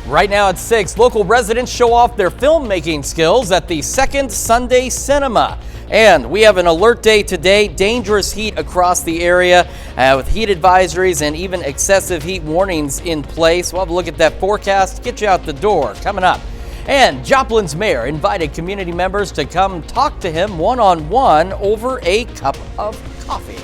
Right now at 6, local residents show off their filmmaking skills at the Second Sunday Cinema. And we have an alert day today, dangerous heat across the area with heat advisories and even excessive heat warnings in place. We'll have a look at that forecast, get you out the door coming up. And Joplin's mayor invited community members to come talk to him one-on-one over a cup of coffee.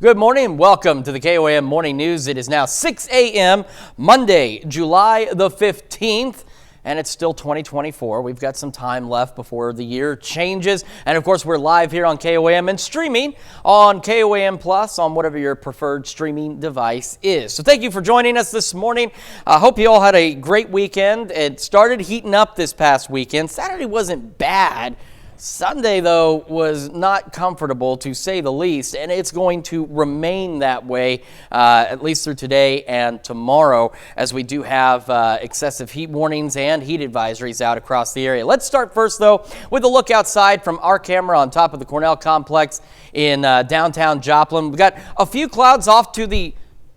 Good morning and welcome to the KOAM Morning News. It is now 6 a.m. Monday, July the 15th, and it's still 2024. We've got some time left before the year changes. And of course, we're live here on KOAM and streaming on KOAM Plus on whatever your preferred streaming device is. So thank you for joining us this morning. I hope you all had a great weekend. It started heating up this past weekend. Saturday wasn't bad. Sunday, though, was not comfortable, to say the least, and it's going to remain that way at least through today and tomorrow, as we do have excessive heat warnings and heat advisories out across the area. Let's start first, though, with a look outside from our camera on top of the Cornell complex in downtown Joplin. We've got a few clouds off to the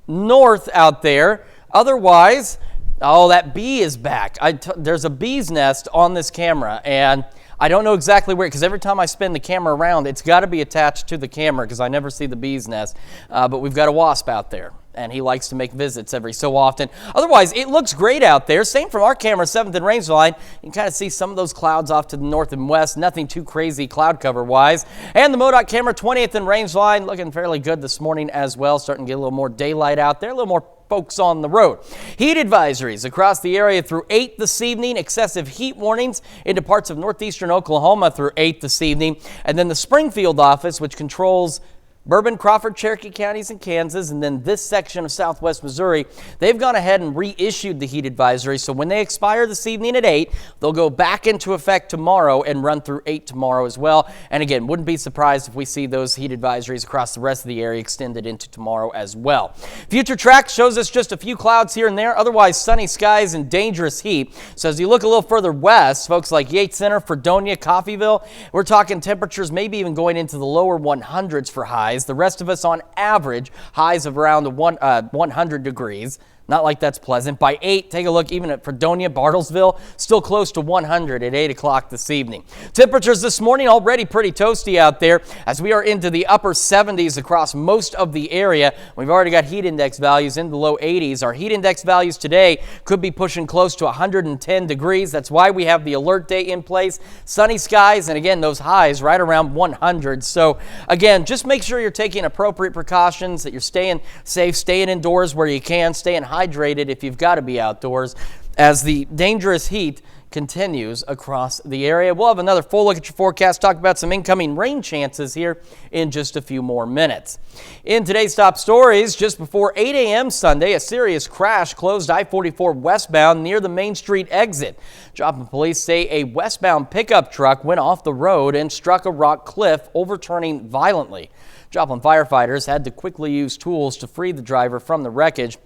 north out there. Otherwise, oh, that bee is back. There's a bee's nest on this camera, and I don't know exactly where, because every time I spin the camera around, it's got to be attached to the camera because I never see the bee's nest. But we've got a wasp out there, and he likes to make visits every so often. Otherwise, it looks great out there. Same from our camera, 7th and Rangeline. You can kind of see some of those clouds off to the north and west. Nothing too crazy cloud cover-wise. And the MoDOT camera, 20th and Rangeline, looking fairly good this morning as well. Starting to get a little more daylight out there, a little more folks on the road. Heat advisories across the area through 8 this evening. Excessive heat warnings into parts of northeastern Oklahoma through 8 this evening. And then the Springfield office, which controls Bourbon, Crawford, Cherokee counties in Kansas, and then this section of southwest Missouri, they've gone ahead and reissued the heat advisory. So when they expire this evening at 8, they'll go back into effect tomorrow and run through 8 tomorrow as well. And again, wouldn't be surprised if we see those heat advisories across the rest of the area extended into tomorrow as well. Future track shows us just a few clouds here and there, otherwise sunny skies and dangerous heat. So as you look a little further west, folks like Yates Center, Fredonia, Coffeyville, we're talking temperatures maybe even going into the lower 100s for highs. The rest of us on average, highs of around 100 degrees. Not like that's pleasant. By 8, take a look even at Fredonia, Bartlesville, still close to 100 at 8 o'clock this evening. Temperatures this morning already pretty toasty out there as we are into the upper 70s across most of the area. We've already got heat index values in the low 80s. Our heat index values today could be pushing close to 110 degrees. That's why we have the alert day in place. Sunny skies, and again, those highs right around 100. So again, just make sure you're taking appropriate precautions, that you're staying safe, staying indoors where you can, staying hydrated if you've got to be outdoors as the dangerous heat continues across the area. We'll have another full look at your forecast, talk about some incoming rain chances here in just a few more minutes. In today's top stories, just before 8 a.m. Sunday, a serious crash closed I-44 westbound near the Main Street exit. Joplin police say a westbound pickup truck went off the road and struck a rock cliff, overturning violently. Joplin firefighters had to quickly use tools to free the driver from the wreckage.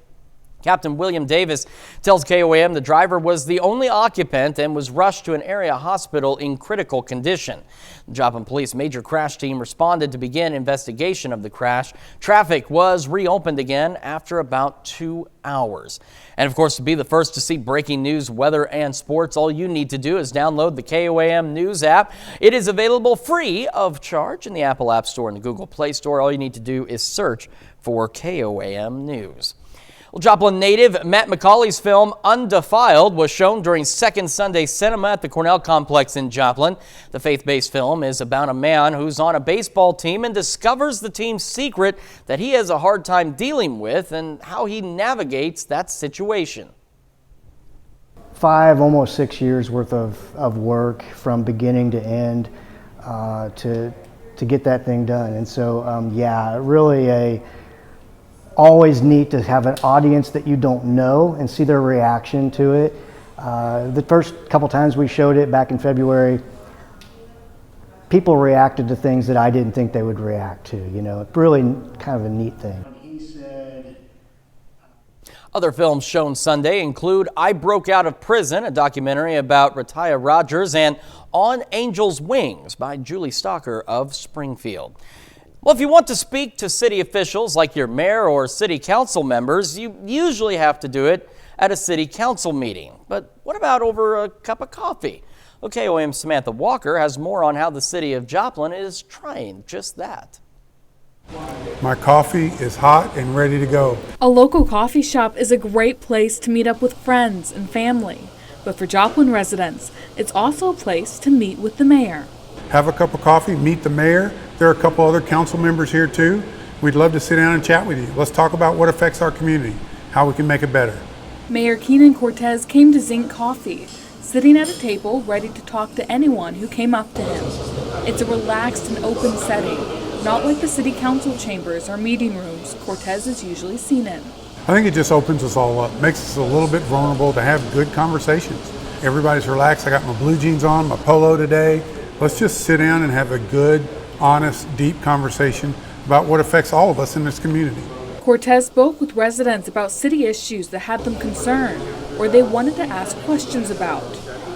Captain William Davis tells KOAM the driver was the only occupant and was rushed to an area hospital in critical condition. The Joplin Police Major Crash Team responded to begin investigation of the crash. Traffic was reopened again after about 2 hours. And of course, to be the first to see breaking news, weather, and sports, all you need to do is download the KOAM News app. It is available free of charge in the Apple App Store and the Google Play Store. All you need to do is search for KOAM News. Well, Joplin native Matt McCauley's film Undefiled was shown during Second Sunday Cinema at the Cornell complex in Joplin. The faith-based film is about a man who's on a baseball team and discovers the team's secret that he has a hard time dealing with and how he navigates that situation. 5, almost 6 years worth of work from beginning to end to get that thing done. And so, yeah, really always neat to have an audience that you don't know and see their reaction to it. The first couple times we showed it back in February, people reacted to things that I didn't think they would react to. You know, really kind of a neat thing. Other films shown Sunday include I Broke Out of Prison, a documentary about Retaya Rogers, and On Angel's Wings by Julie Stalker of Springfield. Well, if you want to speak to city officials like your mayor or city council members, you usually have to do it at a city council meeting. But what about over a cup of coffee? Well, KOAM's Samantha Walker has more on how the city of Joplin is trying just that. My coffee is hot and ready to go. A local coffee shop is a great place to meet up with friends and family. But for Joplin residents, it's also a place to meet with the mayor. Have a cup of coffee, meet the mayor. There are a couple other council members here too. We'd love to sit down and chat with you. Let's talk about what affects our community, how we can make it better. Mayor Keenan Cortez came to Zinc Coffee, sitting at a table ready to talk to anyone who came up to him. It's a relaxed and open setting, not like the city council chambers or meeting rooms Cortez is usually seen in. I think it just opens us all up, makes us a little bit vulnerable to have good conversations. Everybody's relaxed. I got my blue jeans on, my polo today. Let's just sit down and have a good, honest, deep conversation about what affects all of us in this community. Cortez spoke with residents about city issues that had them concerned or they wanted to ask questions about.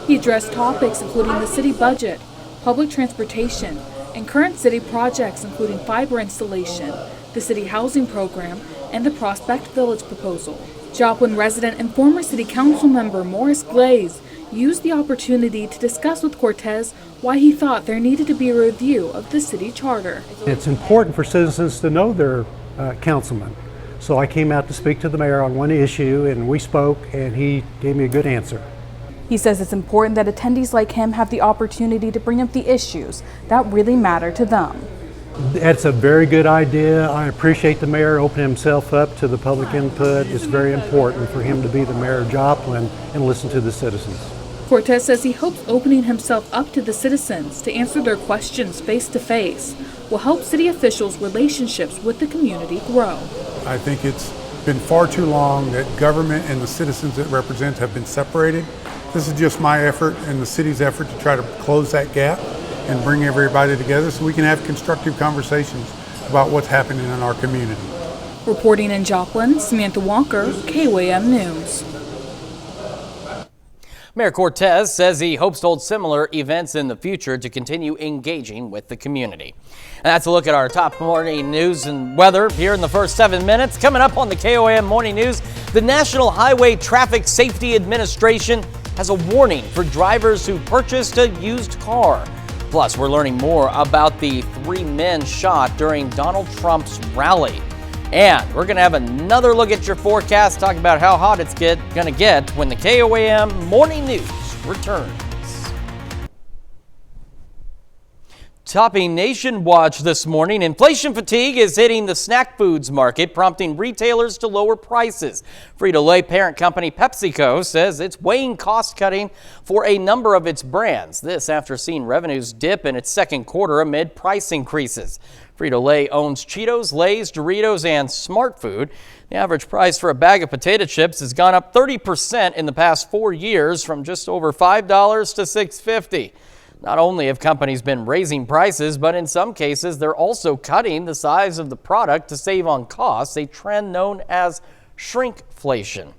He addressed topics including the city budget, public transportation, and current city projects including fiber installation, the city housing program, and the Prospect Village proposal. Joplin resident and former city council member Morris Glaze used the opportunity to discuss with Cortez why he thought there needed to be a review of the city charter. It's important for citizens to know their councilman. So I came out to speak to the mayor on one issue and we spoke and he gave me a good answer. He says it's important that attendees like him have the opportunity to bring up the issues that really matter to them. That's a very good idea. I appreciate the mayor opening himself up to the public input. It's very important for him to be the mayor of Joplin and listen to the citizens. Cortez says he hopes opening himself up to the citizens to answer their questions face to face will help city officials' relationships with the community grow. I think it's been far too long that government and the citizens it represents have been separated. This is just my effort and the city's effort to try to close that gap and bring everybody together so we can have constructive conversations about what's happening in our community. Reporting in Joplin, Samantha Walker, KOAM News. Mayor Cortez says he hopes to hold similar events in the future to continue engaging with the community. And that's a look at our top morning news and weather here in the first 7 minutes. Coming up on the KOAM Morning News, the National Highway Traffic Safety Administration has a warning for drivers who purchased a used car. Plus, we're learning more about the 3 men shot during Donald Trump's rally. And we're going to have another look at your forecast, talking about how hot it's going to get when the KOAM Morning News returns. Topping Nation Watch this morning, inflation fatigue is hitting the snack foods market, prompting retailers to lower prices. Frito-Lay parent company PepsiCo says it's weighing cost-cutting for a number of its brands. This after seeing revenues dip in its second quarter amid price increases. Frito-Lay owns Cheetos, Lay's, Doritos, and Smart Food. The average price for a bag of potato chips has gone up 30% in the past 4 years, from just over $5 to $6.50. Not only have companies been raising prices, but in some cases they're also cutting the size of the product to save on costs, a trend known as shrinkflation.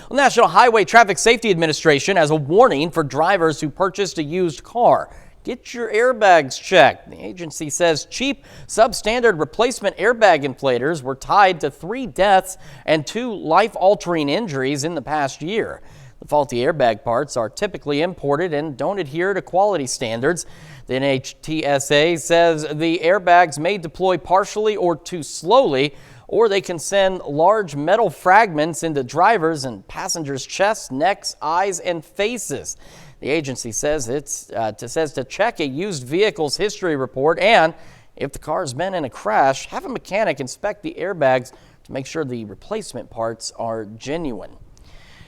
The National Highway Traffic Safety Administration has a warning for drivers who purchased a used car. Get your airbags checked. The agency says cheap, substandard replacement airbag inflators were tied to 3 deaths and 2 life-altering injuries in the past year. The faulty airbag parts are typically imported and don't adhere to quality standards. The NHTSA says the airbags may deploy partially or too slowly, or they can send large metal fragments into drivers' and passengers' chests, necks, eyes, and faces. The agency says to check a used vehicle's history report, and if the car's been in a crash, have a mechanic inspect the airbags to make sure the replacement parts are genuine.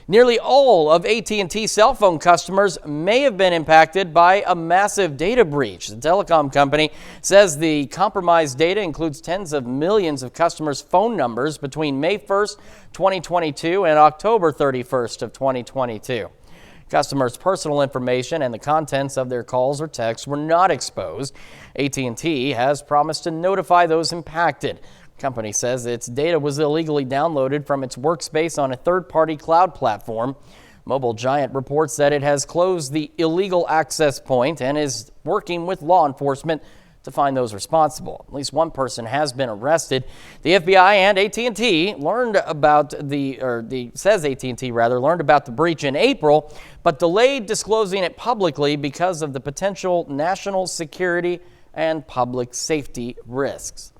Nearly all of AT&T cell phone customers may have been impacted by a massive data breach. The telecom company says the compromised data includes tens of millions of customers' phone numbers between May 1st, 2022 and October 31st of 2022. Customers' personal information and the contents of their calls or texts were not exposed. AT&T has promised to notify those impacted. The company says its data was illegally downloaded from its workspace on a third-party cloud platform. Mobile Giant reports that it has closed the illegal access point and is working with law enforcement to find those responsible. At least one person has been arrested. The FBI and AT&T learned about AT&T learned about the breach in April, but delayed disclosing it publicly because of the potential national security and public safety risks.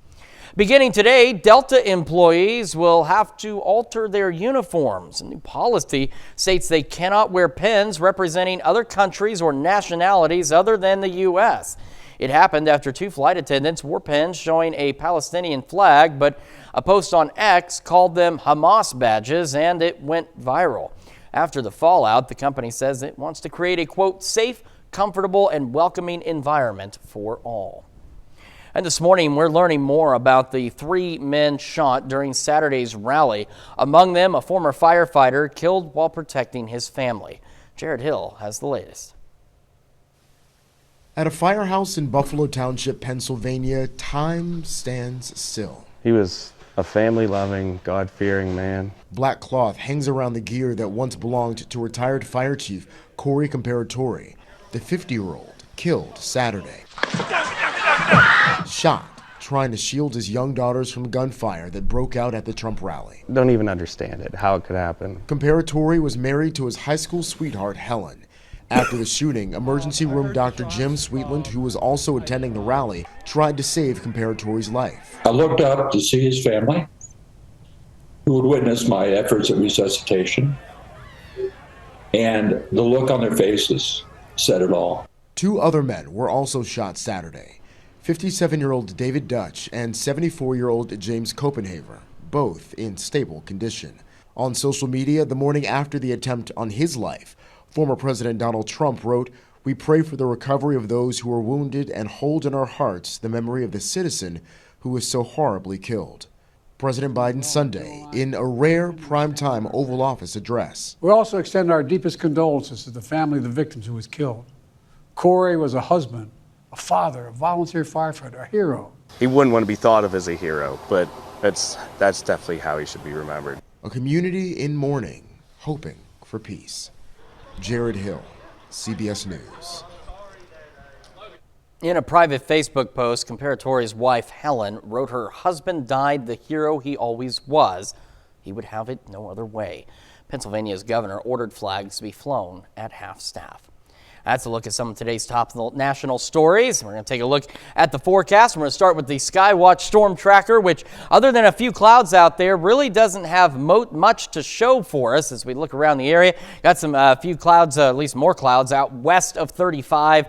Beginning today, Delta employees will have to alter their uniforms. A new policy states they cannot wear pins representing other countries or nationalities other than the U.S. It happened after 2 flight attendants wore pins showing a Palestinian flag, but a post on X called them Hamas badges, and it went viral. After the fallout, the company says it wants to create a, quote, safe, comfortable, and welcoming environment for all. And this morning, we're learning more about the 3 men shot during Saturday's rally. Among them, a former firefighter killed while protecting his family. Jared Hill has the latest. At a firehouse in Buffalo Township, Pennsylvania, time stands still. He was a family-loving, God-fearing man. Black cloth hangs around the gear that once belonged to retired Fire Chief Corey Comparatori, the 50-year-old killed Saturday. Shot trying to shield his young daughters from gunfire that broke out at the Trump rally. Don't even understand it, how it could happen. Comparatori was married to his high school sweetheart, Helen. After the shooting, emergency room Dr. Jim Sweetland, who was also attending the rally, tried to save Comparatori's life. I looked up to see his family, who would witness my efforts at resuscitation, and the look on their faces said it all. 2 other men were also shot Saturday. 57-year-old David Dutch and 74-year-old James Copenhaver, both in stable condition. On social media, the morning after the attempt on his life, former President Donald Trump wrote, "We pray for the recovery of those who are wounded and hold in our hearts the memory of the citizen who was so horribly killed." President Biden Sunday in a rare primetime Oval Office address. We also extend our deepest condolences to the family of the victims who was killed. Corey was a husband, a father, a volunteer firefighter, a hero. He wouldn't want to be thought of as a hero, but that's definitely how he should be remembered. A community in mourning, hoping for peace. Jared Hill, CBS News. In a private Facebook post, Comparatori's wife, Helen, wrote her husband died the hero he always was. He would have it no other way. Pennsylvania's governor ordered flags to be flown at half-staff. That's a look at some of today's top national stories. We're going to take a look at the forecast. We're going to start with the Skywatch Storm Tracker, which, other than a few clouds out there, really doesn't have much to show for us as we look around the area. Got some few clouds, at least more clouds, out west of 35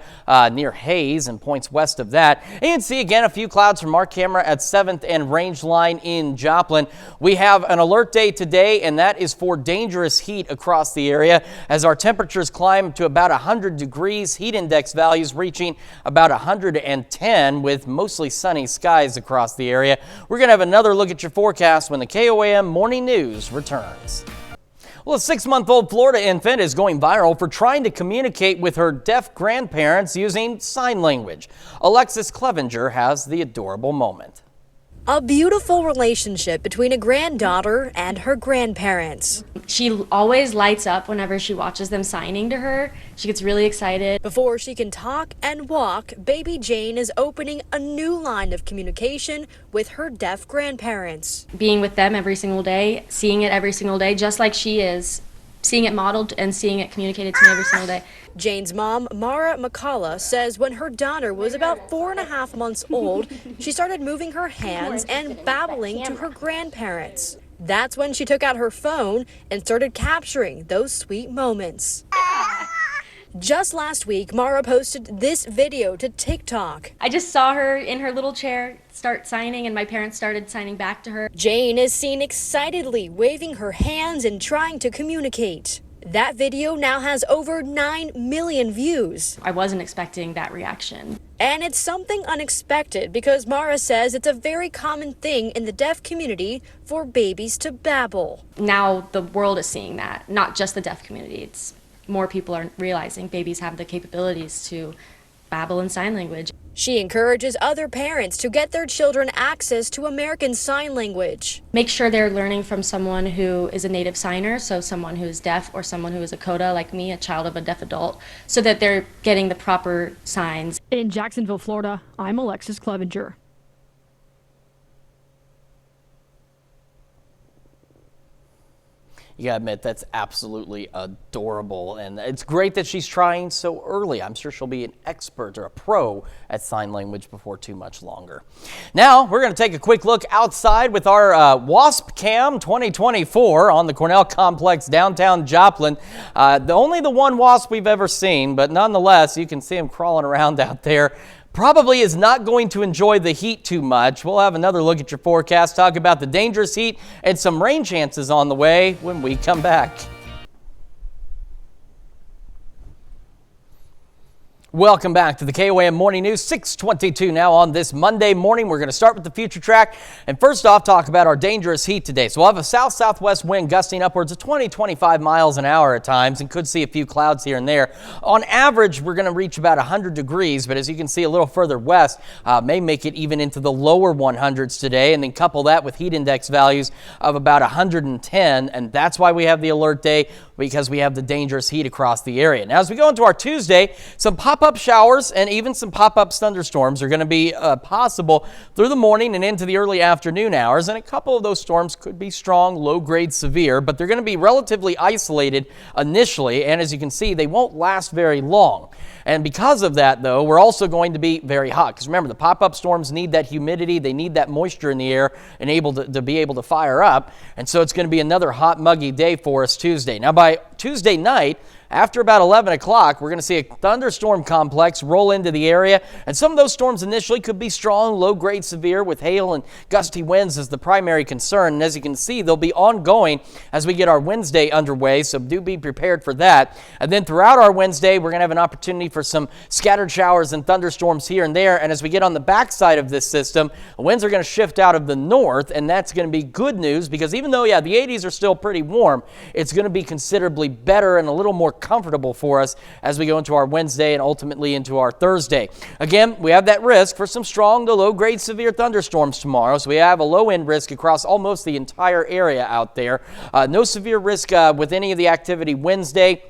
near Hayes and points west of that. And you can see again a few clouds from our camera at 7th and Range Line in Joplin. We have an alert day today, and that is for dangerous heat across the area as our temperatures climb to about 100 degrees, heat index values reaching about 110 with mostly sunny skies across the area. We're going to have another look at your forecast when the KOAM Morning News returns. Well, a 6-month-old Florida infant is going viral for trying to communicate with her deaf grandparents using sign language. Alexis Clevenger has the adorable moment. A beautiful relationship between a granddaughter and her grandparents. She always lights up whenever she watches them signing to her. She gets really excited. Before she can talk and walk, baby Jane is opening a new line of communication with her deaf grandparents. Being with them every single day, seeing it every single day, just like she is, seeing it modeled and seeing it communicated to me every single day. Jane's mom, Mara McCullough, says when her daughter was about 4.5 months old, she started moving her hands and babbling to her grandparents. That's when she took out her phone and started capturing those sweet moments. Just last week, Mara posted this video to TikTok. I just saw her in her little chair start signing, and my parents started signing back to her. Jane is seen excitedly waving her hands and trying to communicate. That video now has over 9 million views. I wasn't expecting that reaction. And it's something unexpected because Mara says it's a very common thing in the deaf community for babies to babble. Now the world is seeing that, not just the deaf community. It's more people are realizing babies have the capabilities to babble in sign language. She encourages other parents to get their children access to American Sign Language. Make sure they're learning from someone who is a native signer, so someone who is deaf or someone who is a CODA like me, a child of a deaf adult, so that they're getting the proper signs. In Jacksonville, Florida, I'm Alexis Clevenger. You gotta admit, that's absolutely adorable, and it's great that she's trying so early. I'm sure she'll be an expert or a pro at sign language before too much longer. Now, we're gonna take a quick look outside with our WASP Cam 2024 on the Cornell Complex downtown Joplin. Only the one WASP we've ever seen, but nonetheless, you can see him crawling around out there. Probably is not going to enjoy the heat too much. We'll have another look at your forecast, talk about the dangerous heat and some rain chances on the way when we come back. Welcome back to the KOAM Morning News, 6:22 now on this Monday morning. We're going to start with the future track and first off talk about our dangerous heat today. So we'll have a south-southwest wind gusting upwards of 20-25 miles an hour at times and could see a few clouds here and there. On average, we're going to reach about 100 degrees, but as you can see a little further west, may make it even into the lower 100s today, and then couple that with heat index values of about 110, and that's why we have the alert day, because we have the dangerous heat across the area. Now, as we go into our Tuesday, some pop-up showers and even some pop-up thunderstorms are going to be possible through the morning and into the early afternoon hours, and a couple of those storms could be strong, low-grade, severe, but they're going to be relatively isolated initially, and as you can see, they won't last very long. And because of that, though, we're also going to be very hot, because remember, the pop-up storms need that humidity, they need that moisture in the air and able to be able to fire up, and so it's going to be another hot, muggy day for us Tuesday. Now, by Tuesday night, after about 11 o'clock, we're going to see a thunderstorm complex roll into the area, and some of those storms initially could be strong, low-grade, severe, with hail and gusty winds as the primary concern. And as you can see, they'll be ongoing as we get our Wednesday underway, so do be prepared for that. And then throughout our Wednesday, we're going to have an opportunity for some scattered showers and thunderstorms here and there. And as we get on the backside of this system, winds are going to shift out of the north, and that's going to be good news because even though, yeah, the 80s are still pretty warm, it's going to be considerably better and a little more comfortable for us as we go into our Wednesday and ultimately into our Thursday. Again, we have that risk for some strong to low-grade severe thunderstorms tomorrow, so we have a low-end risk across almost the entire area out there. No severe risk with any of the activity Wednesday.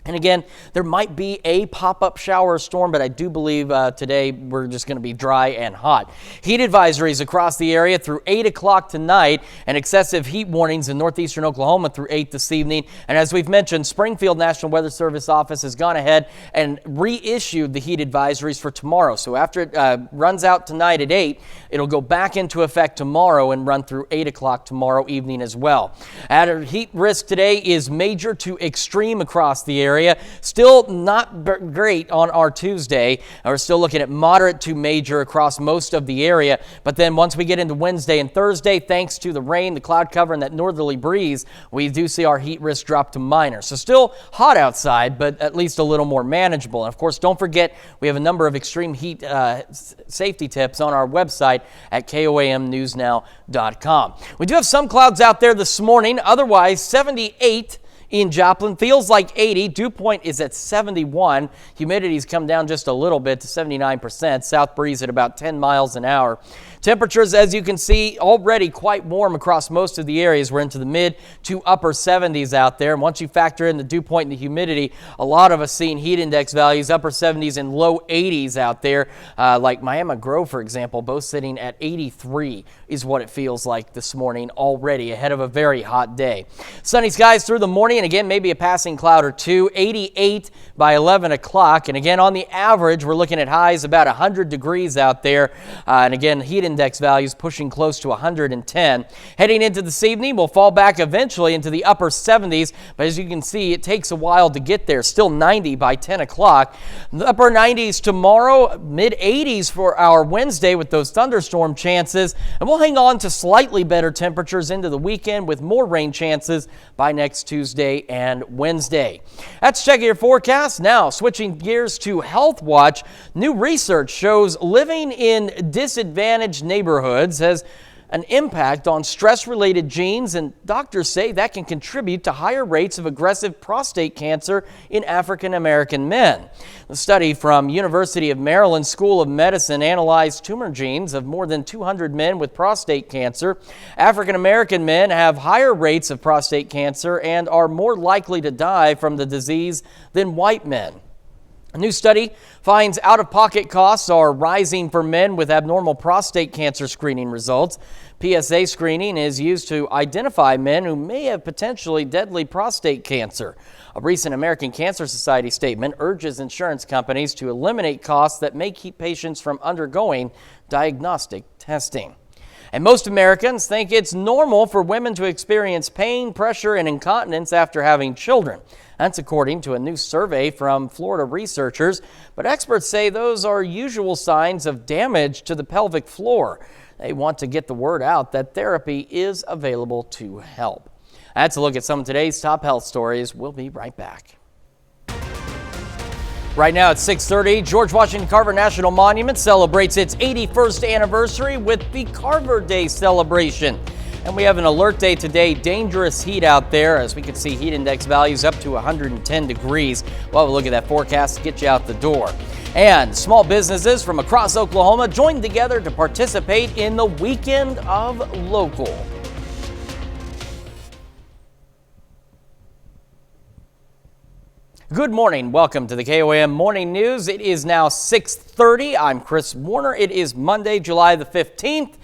And again, there might be a pop-up shower or storm, but I do believe today we're just going to be dry and hot. Heat advisories across the area through 8 o'clock tonight, and excessive heat warnings in northeastern Oklahoma through 8 this evening. And as we've mentioned, Springfield National Weather Service office has gone ahead and reissued the heat advisories for tomorrow. So after it runs out tonight at 8, it'll go back into effect tomorrow and run through 8 o'clock tomorrow evening as well. Added heat risk today is major to extreme across the area. Still not great on our Tuesday. We're still looking at moderate to major across most of the area. But then once we get into Wednesday and Thursday, thanks to the rain, the cloud cover, and that northerly breeze, we do see our heat risk drop to minor. So still hot outside, but at least a little more manageable. And of course, don't forget, we have a number of extreme heat safety tips on our website at KOAMnewsnow.com. We do have some clouds out there this morning. Otherwise, 78 in Joplin, feels like 80. Dew point is at 71. Humidity's come down just a little bit to 79%. South breeze at about 10 miles an hour. Temperatures, as you can see, already quite warm across most of the areas. We're into the mid to upper 70s out there. And once you factor in the dew point and the humidity, a lot of us seeing heat index values, upper 70s and low 80s out there. Like Miami Grove, for example, both sitting at 83 is what it feels like this morning already, ahead of a very hot day. Sunny skies through the morning, and again, maybe a passing cloud or two. 88 by 11 o'clock. And again, on the average, we're looking at highs about 100 degrees out there. And again, heat index values pushing close to 110. Heading into this evening, we'll fall back eventually into the upper 70s, but as you can see, it takes a while to get there. Still 90 by 10 o'clock. The upper 90s tomorrow, mid 80s for our Wednesday with those thunderstorm chances, and we'll hang on to slightly better temperatures into the weekend with more rain chances by next Tuesday and Wednesday. That's checking your forecast. Now, switching gears to Health Watch. New research shows living in disadvantaged neighborhoods has an impact on stress-related genes, and doctors say that can contribute to higher rates of aggressive prostate cancer in African American men. A study from University of Maryland School of Medicine analyzed tumor genes of more than 200 men with prostate cancer. African American men have higher rates of prostate cancer and are more likely to die from the disease than white men. A new study finds out-of-pocket costs are rising for men with abnormal prostate cancer screening results. PSA screening is used to identify men who may have potentially deadly prostate cancer. A recent American Cancer Society statement urges insurance companies to eliminate costs that may keep patients from undergoing diagnostic testing. And most Americans think it's normal for women to experience pain, pressure, and incontinence after having children. That's according to a new survey from Florida researchers. But experts say those are usual signs of damage to the pelvic floor. They want to get the word out that therapy is available to help. That's a look at some of today's top health stories. We'll be right back. Right now at 6:30, George Washington Carver National Monument celebrates its 81st anniversary with the Carver Day celebration. And we have an alert day today, dangerous heat out there, as we can see heat index values up to 110 degrees. We'll have a look at that forecast to get you out the door. And small businesses from across Oklahoma joined together to participate in the Weekend of Local. Good morning. Welcome to the KOAM Morning News. It is now 6:30. I'm Chris Warner. It is Monday, July the 15th.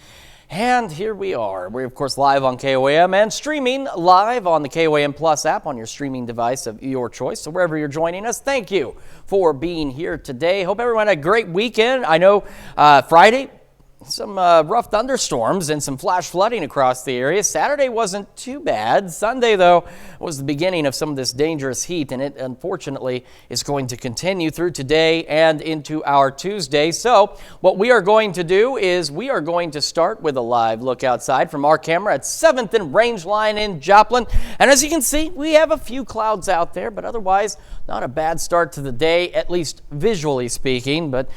And here we are. We're, of course, live on KOAM and streaming live on the KOAM Plus app on your streaming device of your choice. So wherever you're joining us, thank you for being here today. Hope everyone had a great weekend. I know Friday, some rough thunderstorms and some flash flooding across the area. Saturday wasn't too bad. Sunday, though, was the beginning of some of this dangerous heat, and it unfortunately is going to continue through today and into our Tuesday. So what we are going to do is we are going to start with a live look outside from our camera at 7th and Rangeline in Joplin. And as you can see, we have a few clouds out there, but otherwise not a bad start to the day, at least visually speaking, but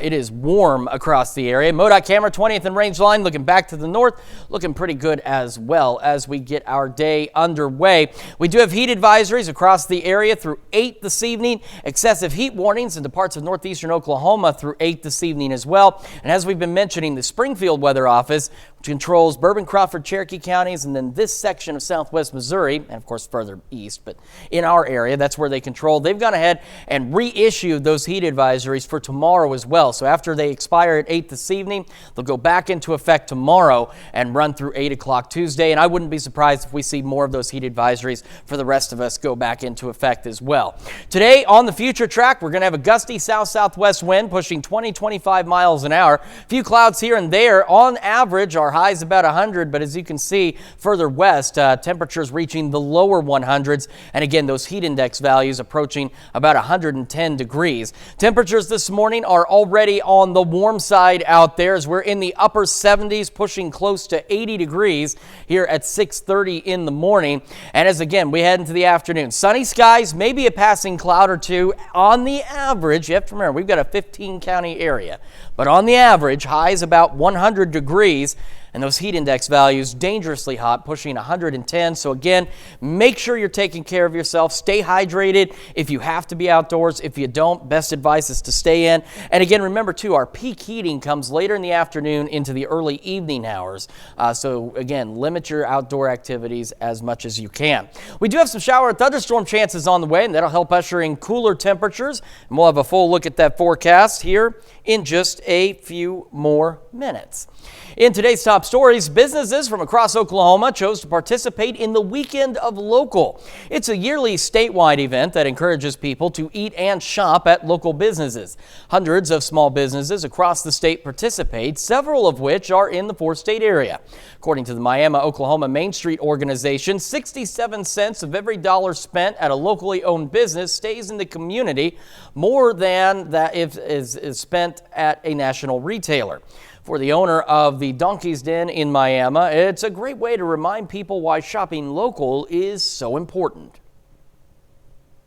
it is warm across the area. MoDOT camera 20th and Rangeline looking back to the north, looking pretty good as well as we get our day underway. We do have heat advisories across the area through 8 this evening, excessive heat warnings into parts of northeastern Oklahoma through 8 this evening as well. And as we've been mentioning, the Springfield Weather Office, which controls Bourbon, Crawford, Cherokee counties, and then this section of southwest Missouri, and of course further east, but in our area, that's where they control. They've gone ahead and reissued those heat advisories for tomorrow as well. So after they expire at 8 this evening, they'll go back into effect tomorrow and run through 8 o'clock Tuesday. And I wouldn't be surprised if we see more of those heat advisories for the rest of us go back into effect as well. Today on the future track, we're going to have a gusty south-southwest wind pushing 20-25 miles an hour. A few clouds here and there. On average, our highs about 100, but as you can see further west, temperatures reaching the lower 100s. And again, those heat index values approaching about 110 degrees. Temperatures this morning are already on the warm side out there as we're in the upper 70s, pushing close to 80 degrees here at 6:30 in the morning. And as again, we head into the afternoon, sunny skies, maybe a passing cloud or two on the average. You have to remember, we've got a 15 county area, but on the average, highs about 100 degrees. And those heat index values dangerously hot, pushing 110. So again, make sure you're taking care of yourself. Stay hydrated if you have to be outdoors. If you don't, best advice is to stay in. And again, remember too, our peak heating comes later in the afternoon into the early evening hours. So again, limit your outdoor activities as much as you can. We do have some shower and thunderstorm chances on the way, and that'll help usher in cooler temperatures. And we'll have a full look at that forecast here in just a few more minutes. In today's top stories, businesses from across Oklahoma chose to participate in the Weekend of Local. It's a yearly statewide event that encourages people to eat and shop at local businesses. Hundreds of small businesses across the state participate, several of which are in the four-state area. According to the Miami, Oklahoma Main Street organization, 67 cents of every dollar spent at a locally owned business stays in the community, more than that is spent at a national retailer. For the owner of the Donkey's Den in Miami, it's a great way to remind people why shopping local is so important.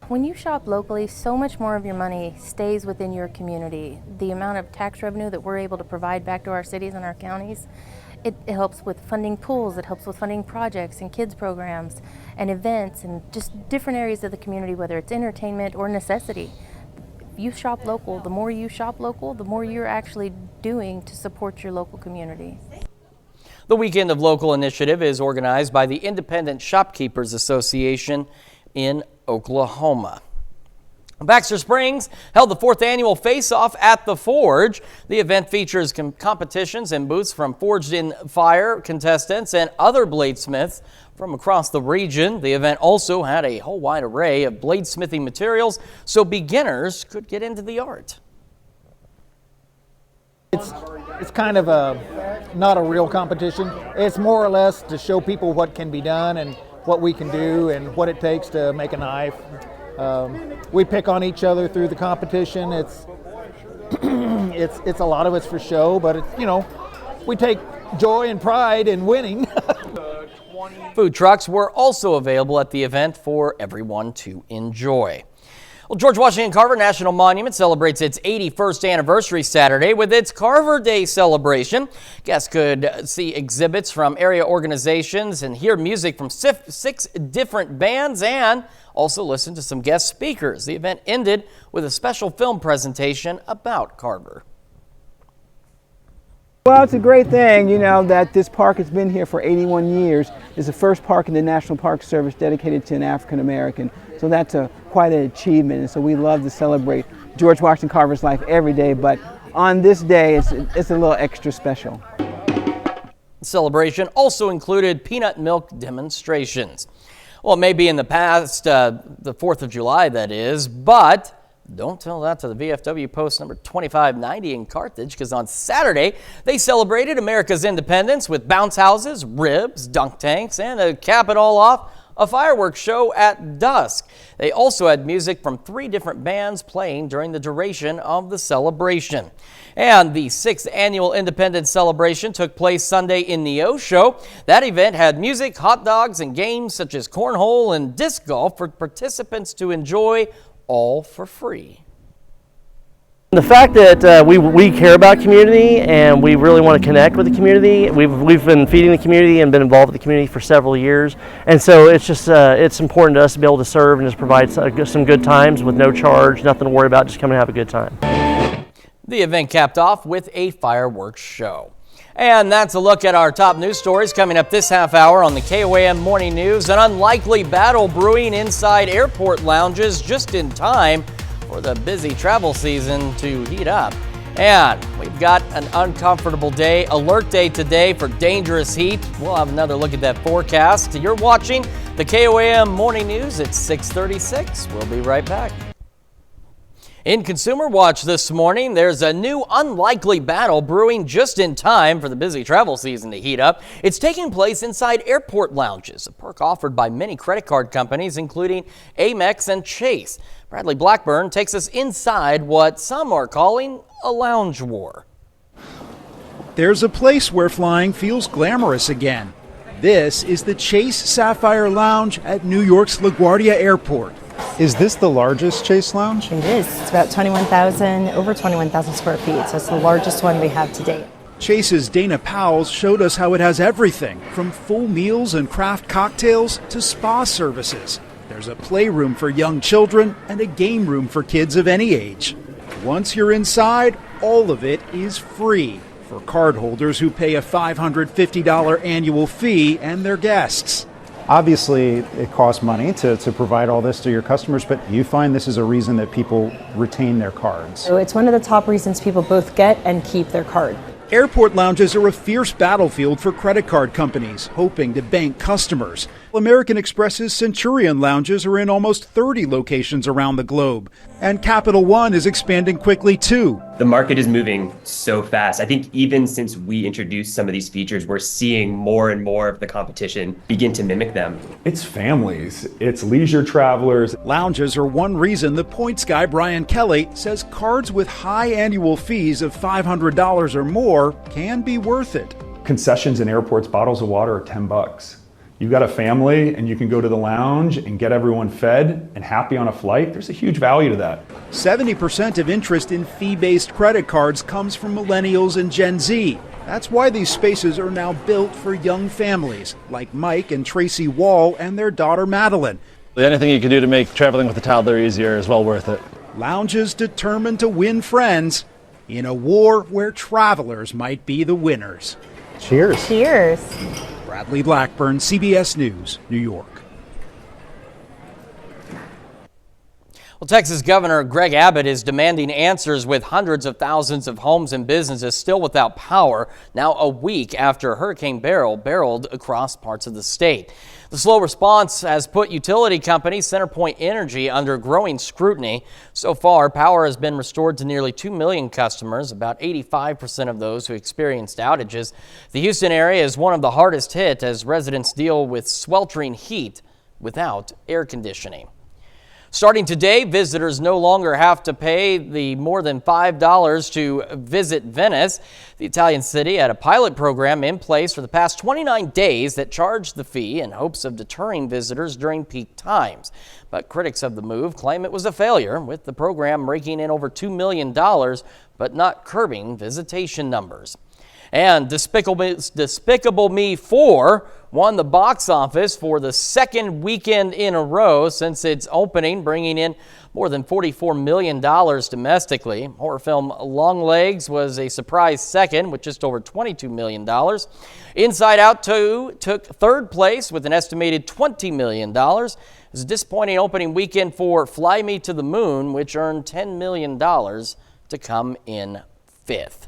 When you shop locally, so much more of your money stays within your community. The amount of tax revenue that we're able to provide back to our cities and our counties It helps with funding pools, it helps with funding projects and kids programs and events and just different areas of the community, whether it's entertainment or necessity. If you shop local, the more you shop local, the more you're actually doing to support your local community. The Weekend of Local initiative is organized by the Independent Shopkeepers Association in Oklahoma. Baxter Springs held the 4th annual Face-Off at the Forge. The event features competitions and booths from Forged in Fire contestants and other bladesmiths from across the region. The event also had a whole wide array of bladesmithing materials so beginners could get into the art. It's kind of not a real competition. It's more or less to show people what can be done and what we can do and what it takes to make a knife. We pick on each other through the competition. It's a lot of it's for show, but we take joy and pride in winning. Food trucks were also available at the event for everyone to enjoy. Well, George Washington Carver National Monument celebrates its 81st anniversary Saturday with its Carver Day celebration. Guests could see exhibits from area organizations and hear music from 6 different bands and also listen to some guest speakers. The event ended with a special film presentation about Carver. Well, it's a great thing, that this park has been here for 81 years. It's the first park in the National Park Service dedicated to an African American. So that's quite an achievement. And so we love to celebrate George Washington Carver's life every day, but on this day, it's a little extra special. The celebration also included peanut milk demonstrations. Well, it may be in the past, the 4th of July, that is, but don't tell that to the VFW Post number 2590 in Carthage, because on Saturday, they celebrated America's independence with bounce houses, ribs, dunk tanks, and to cap it all off, a fireworks show at dusk. They also had music from 3 different bands playing during the duration of the celebration. And the 6th annual Independence Celebration took place Sunday in Neosho. That event had music, hot dogs, and games such as cornhole and disc golf for participants to enjoy, all for free. The fact that we care about community and we really want to connect with the community. We've been feeding the community and been involved with the community for several years, and so it's just it's important to us to be able to serve and just provide some good times with no charge, nothing to worry about, just come and have a good time. The event capped off with a fireworks show. And that's a look at our top news stories coming up this half hour on the KOAM Morning News. An unlikely battle brewing inside airport lounges just in time for the busy travel season to heat up. And we've got an uncomfortable day, alert day today for dangerous heat. We'll have another look at that forecast. You're watching the KOAM Morning News at 6:36. We'll be right back. In Consumer Watch this morning, there's a new unlikely battle brewing just in time for the busy travel season to heat up. It's taking place inside airport lounges, a perk offered by many credit card companies, including Amex and Chase. Bradley Blackburn takes us inside what some are calling a lounge war. There's a place where flying feels glamorous again. This is the Chase Sapphire Lounge at New York's LaGuardia Airport. Is this the largest Chase Lounge? It is. It's about over 21,000 square feet, so it's the largest one we have to date. Chase's Dana Powell showed us how it has everything from full meals and craft cocktails to spa services. There's a playroom for young children and a game room for kids of any age. Once you're inside, all of it is free for cardholders who pay a $550 annual fee and their guests. Obviously, it costs money to provide all this to your customers, but you find this is a reason that people retain their cards. So it's one of the top reasons people both get and keep their card. Airport lounges are a fierce battlefield for credit card companies, hoping to bank customers. American Express's Centurion lounges are in almost 30 locations around the globe, and Capital One is expanding quickly too. The market is moving so fast. I think even since we introduced some of these features, we're seeing more and more of the competition begin to mimic them. It's families, it's leisure travelers. Lounges are one reason the points guy Brian Kelly says cards with high annual fees of $500 or more can be worth it. Concessions in airports, bottles of water are $10. You've got a family and you can go to the lounge and get everyone fed and happy on a flight. There's a huge value to that. 70% of interest in fee-based credit cards comes from millennials and Gen Z. That's why these spaces are now built for young families, like Mike and Tracy Wall and their daughter Madeline. Anything you can do to make traveling with a toddler easier is well worth it. Lounges determined to win friends in a war where travelers might be the winners. Cheers. Cheers. Bradley Blackburn, CBS News, New York. Well, Texas Governor Greg Abbott is demanding answers with hundreds of thousands of homes and businesses still without power, now a week after Hurricane Beryl barreled across parts of the state. The slow response has put utility company CenterPoint Energy under growing scrutiny. So far, power has been restored to nearly 2 million customers, about 85% of those who experienced outages. The Houston area is one of the hardest hit as residents deal with sweltering heat without air conditioning. Starting today, visitors no longer have to pay the more than $5 to visit Venice. The Italian city had a pilot program in place for the past 29 days that charged the fee in hopes of deterring visitors during peak times. But critics of the move claim it was a failure, with the program raking in over $2 million, but not curbing visitation numbers. And Despicable Me 4 won the box office for the second weekend in a row since its opening, bringing in more than $44 million domestically. Horror film Longlegs was a surprise second with just over $22 million. Inside Out 2 took third place with an estimated $20 million. It was a disappointing opening weekend for Fly Me to the Moon, which earned $10 million to come in fifth.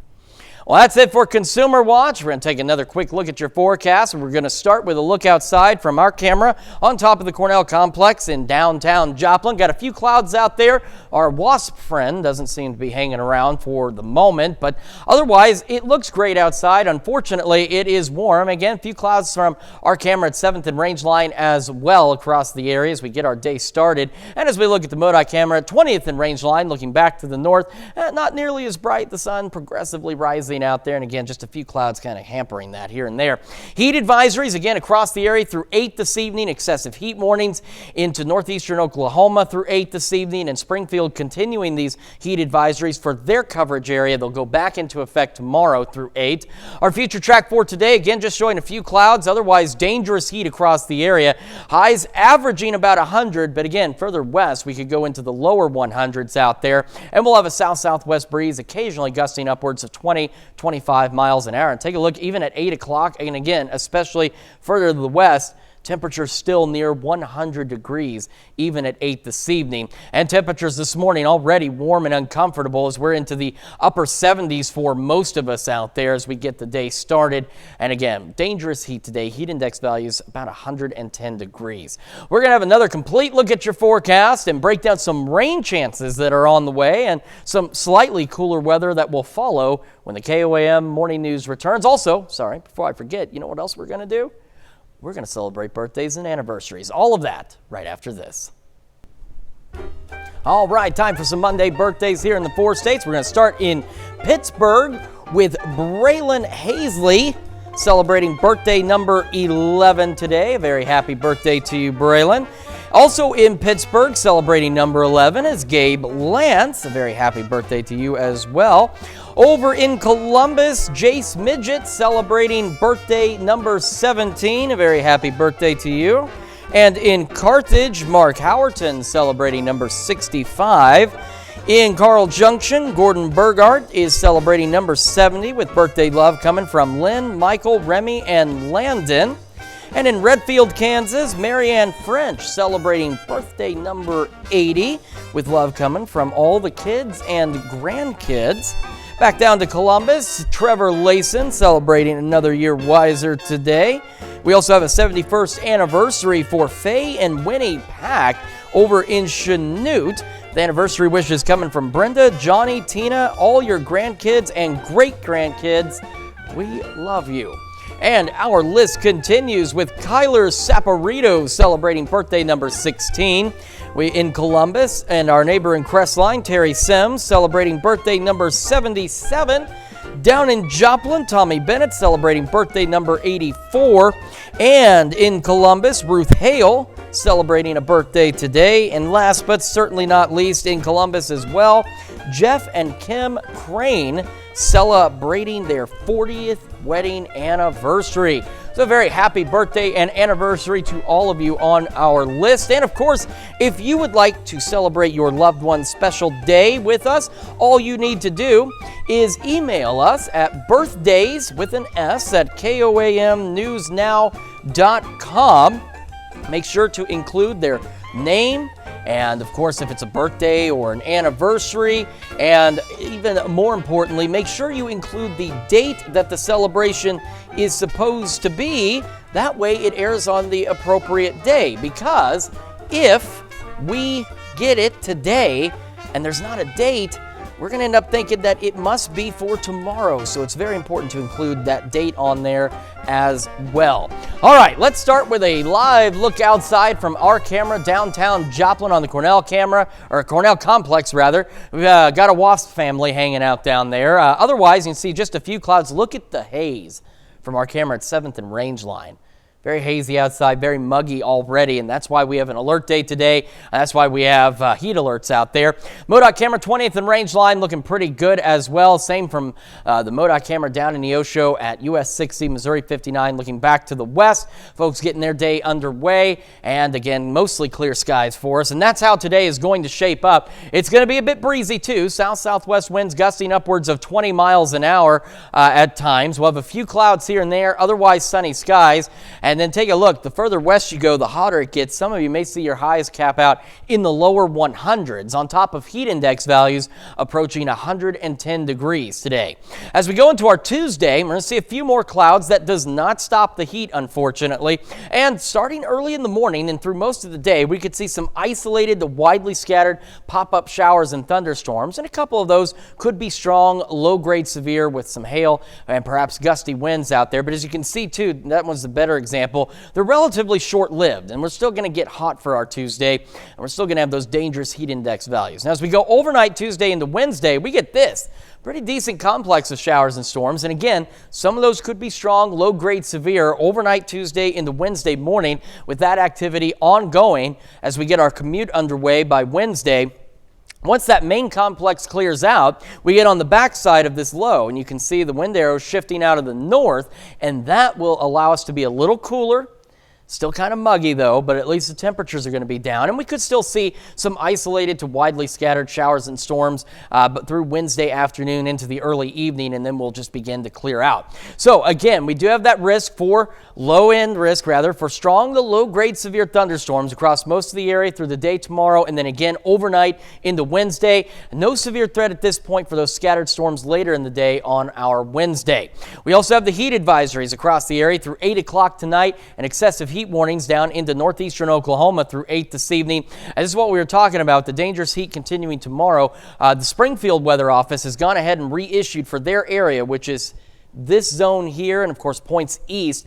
Well, that's it for Consumer Watch. We're going to take another quick look at your forecast. We're going to start with a look outside from our camera on top of the Cornell Complex in downtown Joplin. Got a few clouds out there. Our wasp friend doesn't seem to be hanging around for the moment, but otherwise it looks great outside. Unfortunately, it is warm. Again, a few clouds from our camera at 7th and Rangeline as well across the area as we get our day started. And as we look at the Modoc camera at 20th and Rangeline, looking back to the north, not nearly as bright. The sun progressively rising out there, and again, just a few clouds kind of hampering that here and there. Heat advisories again across the area through 8 this evening. Excessive heat warnings into northeastern Oklahoma through 8 this evening, and Springfield continuing these heat advisories for their coverage area. They'll go back into effect tomorrow through 8. Our future track for today, again, just showing a few clouds, otherwise dangerous heat across the area. Highs averaging about 100, but again, further west, we could go into the lower 100s out there, and we'll have a south-southwest breeze, occasionally gusting upwards of 20-25 miles an hour. And take a look even at 8 o'clock, and again, especially further to the west, temperatures still near 100 degrees even at 8 this evening. And temperatures this morning already warm and uncomfortable as we're into the upper 70s for most of us out there as we get the day started. And again, dangerous heat today. Heat index values about 110 degrees. We're going to have another complete look at your forecast and break down some rain chances that are on the way and some slightly cooler weather that will follow when the KOAM Morning News returns. Also, sorry, before I forget, you know what else we're going to do? We're going to celebrate birthdays and anniversaries. All of that right after this. All right, time for some Monday birthdays here in the 4 states. We're going to start in Pittsburgh with Braylon Hazley, celebrating birthday number 11 today. A very happy birthday to you, Braylon. Also in Pittsburgh, celebrating number 11 is Gabe Lance. A very happy birthday to you as well. Over in Columbus, Jace Midget celebrating birthday number 17. A very happy birthday to you. And in Carthage, Mark Howerton celebrating number 65. In Carl Junction, Gordon Burgart is celebrating number 70 with birthday love coming from Lynn, Michael, Remy, and Landon. And in Redfield, Kansas, Marianne French celebrating birthday number 80 with love coming from all the kids and grandkids. Back down to Columbus, Trevor Layson celebrating another year wiser today. We also have a 71st anniversary for Faye and Winnie Pack over in Chanute. The anniversary wishes coming from Brenda, Johnny, Tina, all your grandkids and great-grandkids. We love you. And our list continues with Kyler Saporito celebrating birthday number 16. We in Columbus, and our neighbor in Crestline, Terry Sims, celebrating birthday number 77. Down in Joplin, Tommy Bennett celebrating birthday number 84. And in Columbus, Ruth Hale celebrating a birthday today. And last but certainly not least, in Columbus as well, Jeff and Kim Crane celebrating their 40th wedding anniversary. So a very happy birthday and anniversary to all of you on our list. And of course, if you would like to celebrate your loved one's special day with us, all you need to do is email us at birthdays@koamnewsnow.com. Make sure to include their name, and of course, if it's a birthday or an anniversary, and even more importantly, make sure you include the date that the celebration is supposed to be. That way it airs on the appropriate day, because if we get it today and there's not a date, we're going to end up thinking that it must be for tomorrow. So it's very important to include that date on there as well. All right, let's start with a live look outside from our camera downtown Joplin on the Cornell complex rather. We've got a wasp family hanging out down there. Otherwise, you can see just a few clouds. Look at the haze from our camera at 7th and Rangeline. Very hazy outside, very muggy already, and that's why we have an alert day today. That's why we have heat alerts out there. MoDOT camera 20th and Rangeline looking pretty good as well. Same from the MoDOT camera down in Neosho at US 60, Missouri 59, looking back to the west. Folks getting their day underway, and again, mostly clear skies for us, and that's how today is going to shape up. It's going to be a bit breezy too. South-southwest winds gusting upwards of 20 miles an hour at times. We'll have a few clouds here and there, otherwise sunny skies. And then take a look. The further west you go, the hotter it gets. Some of you may see your highs cap out in the lower 100s on top of heat index values approaching 110 degrees today. As we go into our Tuesday, we're going to see a few more clouds. That does not stop the heat, unfortunately. And starting early in the morning and through most of the day, we could see some isolated to widely scattered pop-up showers and thunderstorms. And a couple of those could be strong, low-grade severe with some hail and perhaps gusty winds out there. But as you can see, too, that was the better example. They're relatively short-lived, and we're still going to get hot for our Tuesday, and we're still going to have those dangerous heat index values. Now, as we go overnight Tuesday into Wednesday, we get this pretty decent complex of showers and storms, and again, some of those could be strong, low-grade severe overnight Tuesday into Wednesday morning, with that activity ongoing as we get our commute underway by Wednesday. Once that main complex clears out, we get on the backside of this low, and you can see the wind arrows shifting out of the north, and that will allow us to be a little cooler. Still kind of muggy though, but at least the temperatures are going to be down, and we could still see some isolated to widely scattered showers and storms but through Wednesday afternoon into the early evening, and then we'll just begin to clear out. So again, we do have that risk for for strong to low grade severe thunderstorms across most of the area through the day tomorrow, and then again overnight into Wednesday. No severe threat at this point for those scattered storms later in the day on our Wednesday. We also have the heat advisories across the area through 8 o'clock tonight, and excessive heat warnings down into northeastern Oklahoma through 8 this evening. And this is what we were talking about, the dangerous heat continuing tomorrow. The Springfield Weather Office has gone ahead and reissued for their area, which is this zone here, and of course points east.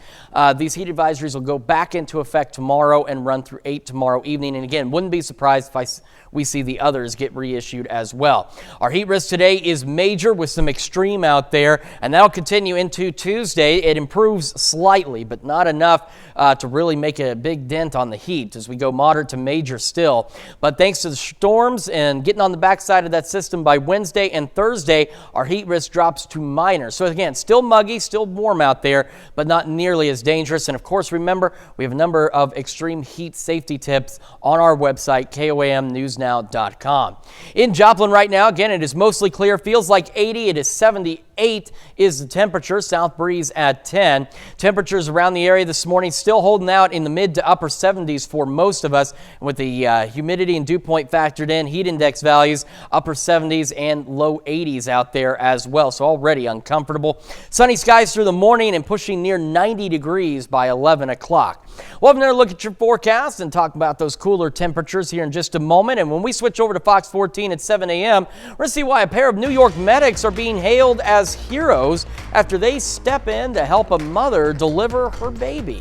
These heat advisories will go back into effect tomorrow and run through 8 tomorrow evening. And again, wouldn't be surprised if we see the others get reissued as well. Our heat risk today is major with some extreme out there, and that'll continue into Tuesday. It improves slightly, but not enough to really make a big dent on the heat as we go moderate to major still. But thanks to the storms and getting on the backside of that system by Wednesday and Thursday, our heat risk drops to minor. So again, still muggy, still warm out there, but not nearly as dangerous. And of course, remember, we have a number of extreme heat safety tips on our website, KOAMnewsnow.com. In Joplin right now, again, it is mostly clear. Feels like 80. It is 78 is the temperature. South breeze at 10. Temperatures around the area this morning still holding out in the mid to upper 70s for most of us. With the humidity and dew point factored in, heat index values upper 70s and low 80s out there as well. So already uncomfortable. Sunny skies through the morning and pushing near 90 degrees by 11 o'clock. We'll have another look at your forecast and talk about those cooler temperatures here in just a moment. And when we switch over to Fox 14 at 7 a.m., we're going to see why a pair of New York medics are being hailed as heroes after they step in to help a mother deliver her baby.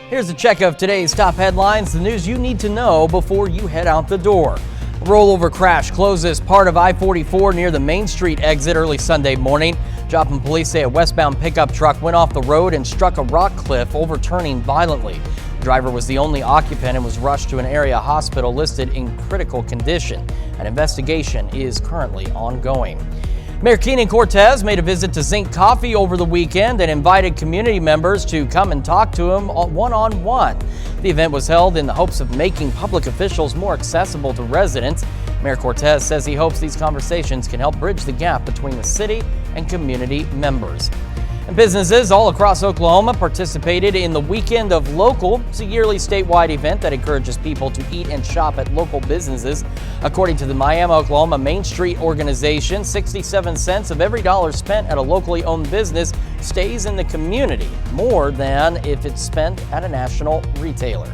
Here's a check of today's top headlines, the news you need to know before you head out the door. A rollover crash closes part of I-44 near the Main Street exit early Sunday morning. Joplin police say a westbound pickup truck went off the road and struck a rock cliff, overturning violently. The driver was the only occupant and was rushed to an area hospital listed in critical condition. An investigation is currently ongoing. Mayor Keenan Cortez made a visit to Zinc Coffee over the weekend and invited community members to come and talk to him one-on-one. The event was held in the hopes of making public officials more accessible to residents. Mayor Cortez says he hopes these conversations can help bridge the gap between the city and community members. And businesses all across Oklahoma participated in the Weekend of Local. It's a yearly statewide event that encourages people to eat and shop at local businesses. According to the Miami, Oklahoma Main Street organization, 67 cents of every dollar spent at a locally owned business stays in the community, more than if it's spent at a national retailer.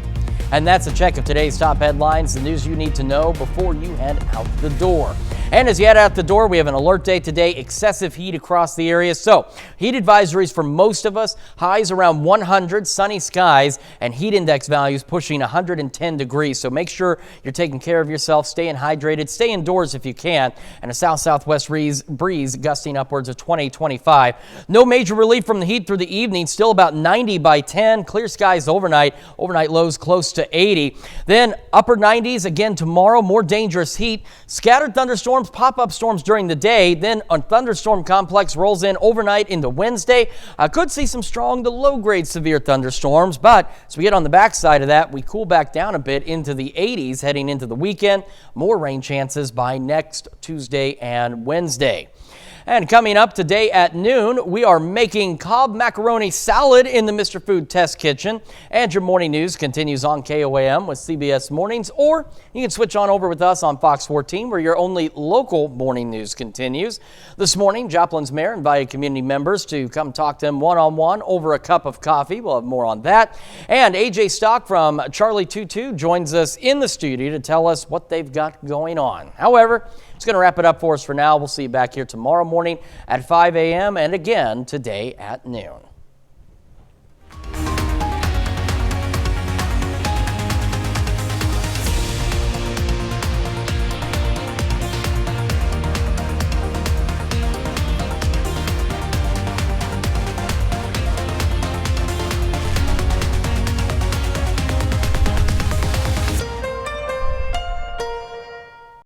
And that's a check of today's top headlines, the news you need to know before you head out the door. And as you head out the door, we have an alert day today, excessive heat across the area. So heat advisories for most of us, highs around 100, sunny skies, and heat index values pushing 110 degrees. So make sure you're taking care of yourself, staying hydrated, stay indoors if you can, and a south-southwest breeze gusting upwards of 20-25. No major relief from the heat through the evening, still about 90 by 10. Clear skies overnight lows close to 80. Then upper 90s again tomorrow, more dangerous heat, scattered thunderstorms, pop-up storms during the day. Then a thunderstorm complex rolls in overnight into Wednesday. Could see some strong to low-grade severe thunderstorms, but as we get on the backside of that, we cool back down a bit into the 80s heading into the weekend. More rain chances by next Tuesday and Wednesday. And coming up today at noon, we are making Cobb macaroni salad in the Mr. Food Test Kitchen. And your morning news continues on KOAM with CBS Mornings, or you can switch on over with us on Fox 14, where your only local morning news continues. This morning, Joplin's mayor invited community members to come talk to him one-on-one over a cup of coffee. We'll have more on that. And AJ Stock from Charlie 22 joins us in the studio to tell us what they've got going on. However, it's going to wrap it up for us for now. We'll see you back here tomorrow morning at 5 a.m. and again today at noon.